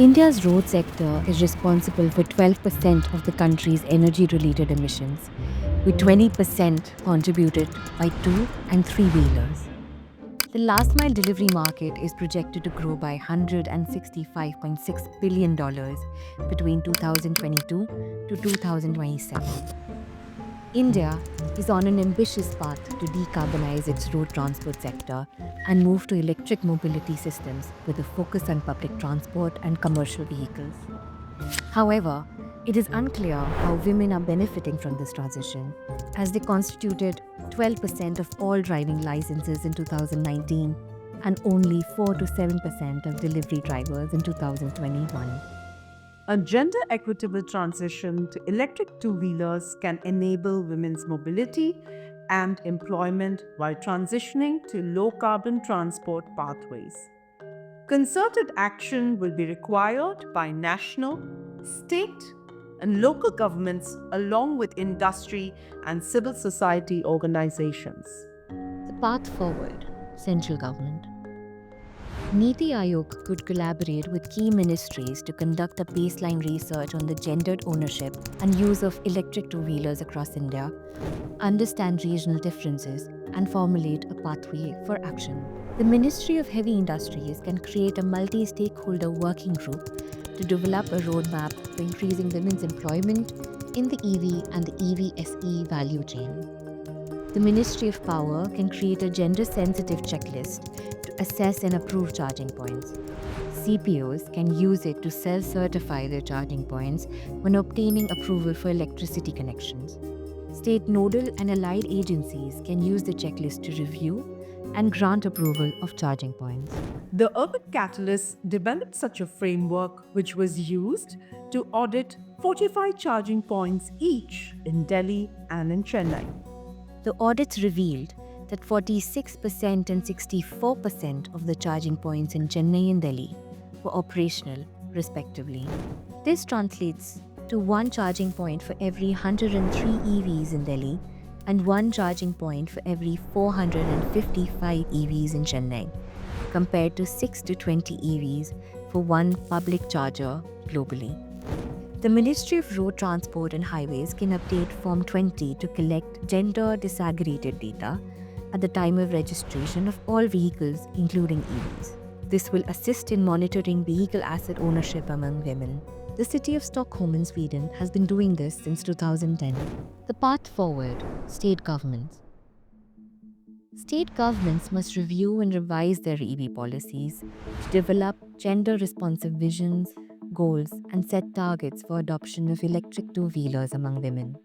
India's road sector is responsible for 12% of the country's energy related emissions, with 20% contributed by two and three wheelers. The last mile delivery market is projected to grow by $165.6 billion between 2022 to 2027. India is on an ambitious path to decarbonize its road transport sector and move to electric mobility systems with a focus on public transport and commercial vehicles. However, it is unclear how women are benefiting from this transition, as they constituted 12% of all driving licenses in 2019 and only 4 to 7% of delivery drivers in 2021. A gender equitable transition to electric two wheelers can enable women's mobility and employment while transitioning to low carbon transport pathways. Concerted action will be required by national, state, and local governments along with industry and civil society organizations. The path forward, central government. Niti Aayog could collaborate with key ministries to conduct a baseline research on the gendered ownership and use of electric two-wheelers across India, understand regional differences, and formulate a pathway for action. The Ministry of Heavy Industries can create a multi-stakeholder working group to develop a roadmap for increasing women's employment in the EV and the EVSE value chain. The Ministry of Power can create a gender-sensitive checklist to assess and approve charging points. CPOs can use it to self-certify their charging points when obtaining approval for electricity connections. State nodal and allied agencies can use the checklist to review and grant approval of charging points. The Urban Catalyst developed such a framework which was used to audit 45 charging points each in Delhi and in Chennai. The audits revealed that 46% and 64% of the charging points in Chennai and Delhi were operational, respectively. This translates to one charging point for every 103 EVs in Delhi and one charging point for every 455 EVs in Chennai, compared to 6 to 20 EVs for one public charger globally. The Ministry of Road Transport and Highways can update Form 20 to collect gender disaggregated data at the time of registration of all vehicles, including EVs. This will assist in monitoring vehicle asset ownership among women. The city of Stockholm in Sweden has been doing this since 2010. The path forward, state governments. State governments must review and revise their EV policies to develop gender-responsive visions, goals, and set targets for adoption of electric two-wheelers among women.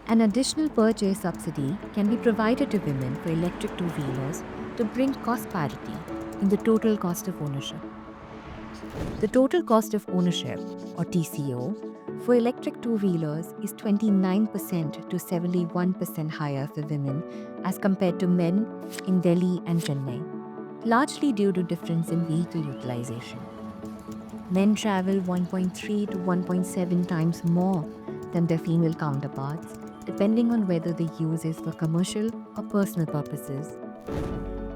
An additional purchase subsidy can be provided to women for electric two-wheelers to bring cost parity in the total cost of ownership. The total cost of ownership, or TCO, for electric two-wheelers is 29% to 71% higher for women as compared to men in Delhi and Chennai, largely due to difference in vehicle utilization. Men travel 1.3 to 1.7 times more than their female counterparts, depending on whether the use is for commercial or personal purposes.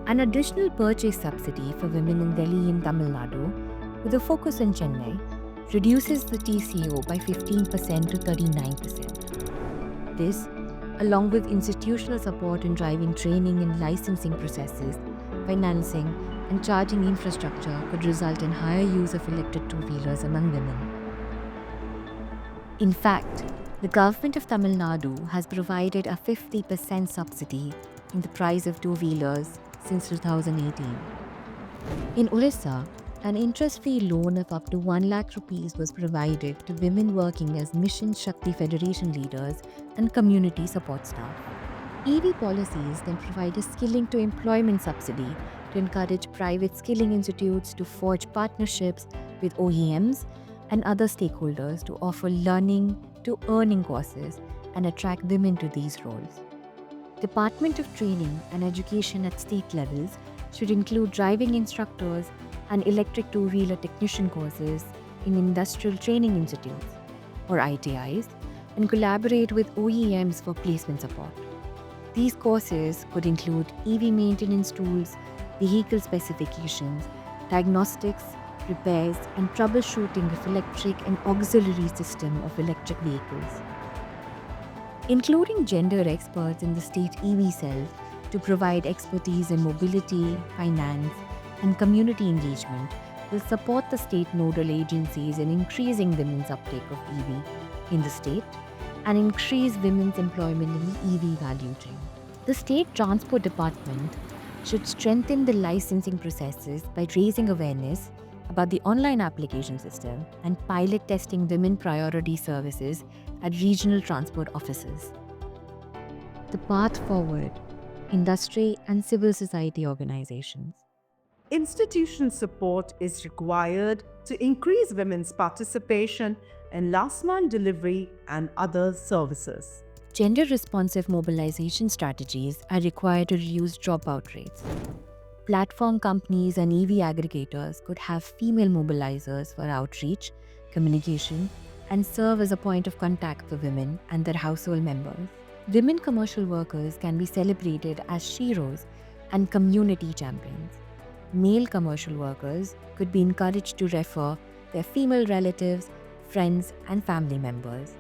An additional purchase subsidy for women in Delhi and Tamil Nadu, with a focus on Chennai, reduces the TCO by 15% to 39%. This, along with institutional support in driving training and licensing processes, financing, and charging infrastructure, could result in higher use of electric two-wheelers among women. In fact, the government of Tamil Nadu has provided a 50% subsidy in the price of two-wheelers since 2018. In Orissa, an interest-free loan of up to 1 lakh rupees was provided to women working as Mission Shakti Federation leaders and community support staff. EV policies then provide a skilling to employment subsidy to encourage private skilling institutes to forge partnerships with OEMs and other stakeholders to offer learning to earning courses and attract women to these roles. Department of Training and Education at state levels should include driving instructors and electric two-wheeler technician courses in industrial training institutes, or ITIs, and collaborate with OEMs for placement support. These courses could include EV maintenance tools, vehicle specifications, diagnostics, repairs, and troubleshooting of electric and auxiliary system of electric vehicles. Including gender experts in the state EV cell to provide expertise in mobility, finance, and community engagement will support the state nodal agencies in increasing women's uptake of EV in the state and increase women's employment in the EV value chain. The State Transport Department should strengthen the licensing processes by raising awareness about the online application system and pilot testing women priority services at regional transport offices. The path forward: industry and civil society organizations. Institutional support is required to increase women's participation in last mile delivery and other services. Gender responsive mobilization strategies are required to reduce dropout rates. Platform companies and EV aggregators could have female mobilizers for outreach, communication, and serve as a point of contact for women and their household members. Women commercial workers can be celebrated as sheroes and community champions. Male commercial workers could be encouraged to refer their female relatives, friends, and family members.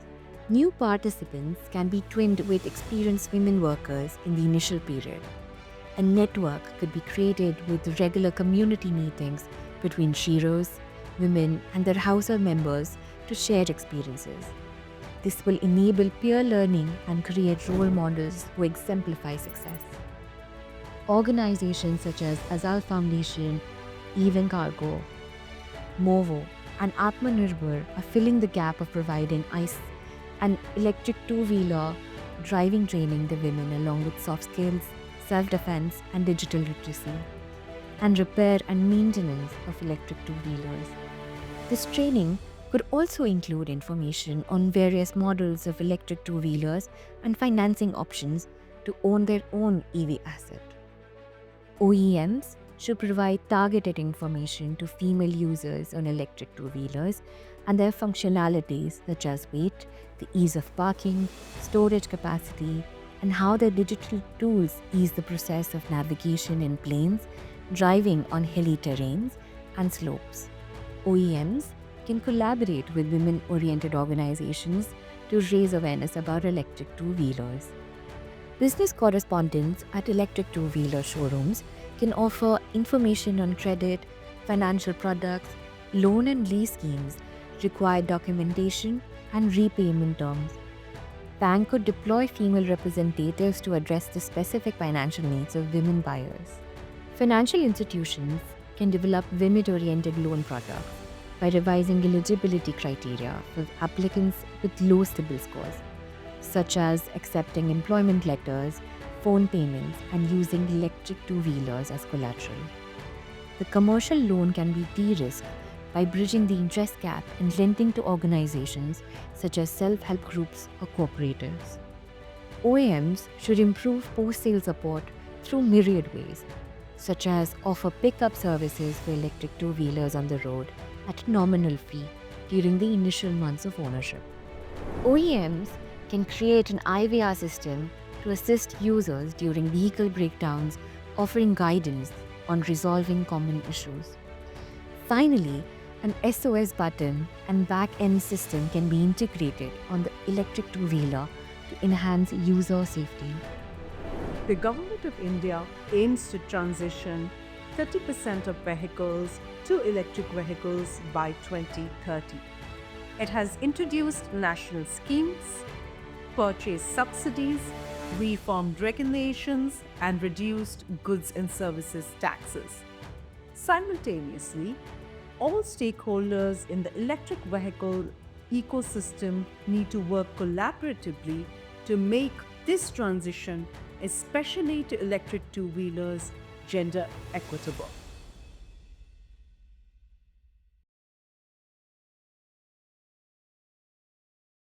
New participants can be twinned with experienced women workers in the initial period. A network could be created with regular community meetings between sheroes, women, and their household members to share experiences. This will enable peer learning and create role models who exemplify success. Organizations such as Azal Foundation, Even Cargo, Movo, and Atmanirbhar are filling the gap of providing ICE and electric two-wheeler driving training to women along with soft skills, self-defense, and digital literacy, and repair and maintenance of electric two-wheelers. This training could also include information on various models of electric two-wheelers and financing options to own their own EV asset. OEMs should provide targeted information to female users on electric two-wheelers and their functionalities such as weight, the ease of parking, storage capacity, and how their digital tools ease the process of navigation in plains, driving on hilly terrains, and slopes. OEMs can collaborate with women-oriented organizations to raise awareness about electric two-wheelers. Business correspondents at electric two-wheeler showrooms can offer information on credit, financial products, loan and lease schemes, required documentation, and repayment terms. Bank could deploy female representatives to address the specific financial needs of women buyers. Financial institutions can develop women-oriented loan products by revising eligibility criteria for applicants with low CIBIL scores, such as accepting employment letters, phone payments, and using electric two-wheelers as collateral. The commercial loan can be de-risked by bridging the interest gap and lending to organizations such as self-help groups or cooperatives. OEMs should improve post-sale support through myriad ways, such as offer pickup services for electric two-wheelers on the road at a nominal fee during the initial months of ownership. OEMs can create an IVR system to assist users during vehicle breakdowns, offering guidance on resolving common issues. Finally, an SOS button and back-end system can be integrated on the electric two-wheeler to enhance user safety. The Government of India aims to transition 30% of vehicles to electric vehicles by 2030. It has introduced national schemes, purchased subsidies, reformed regulations, and reduced goods and services taxes. Simultaneously, all stakeholders in the electric vehicle ecosystem need to work collaboratively to make this transition, especially to electric two-wheelers, gender equitable.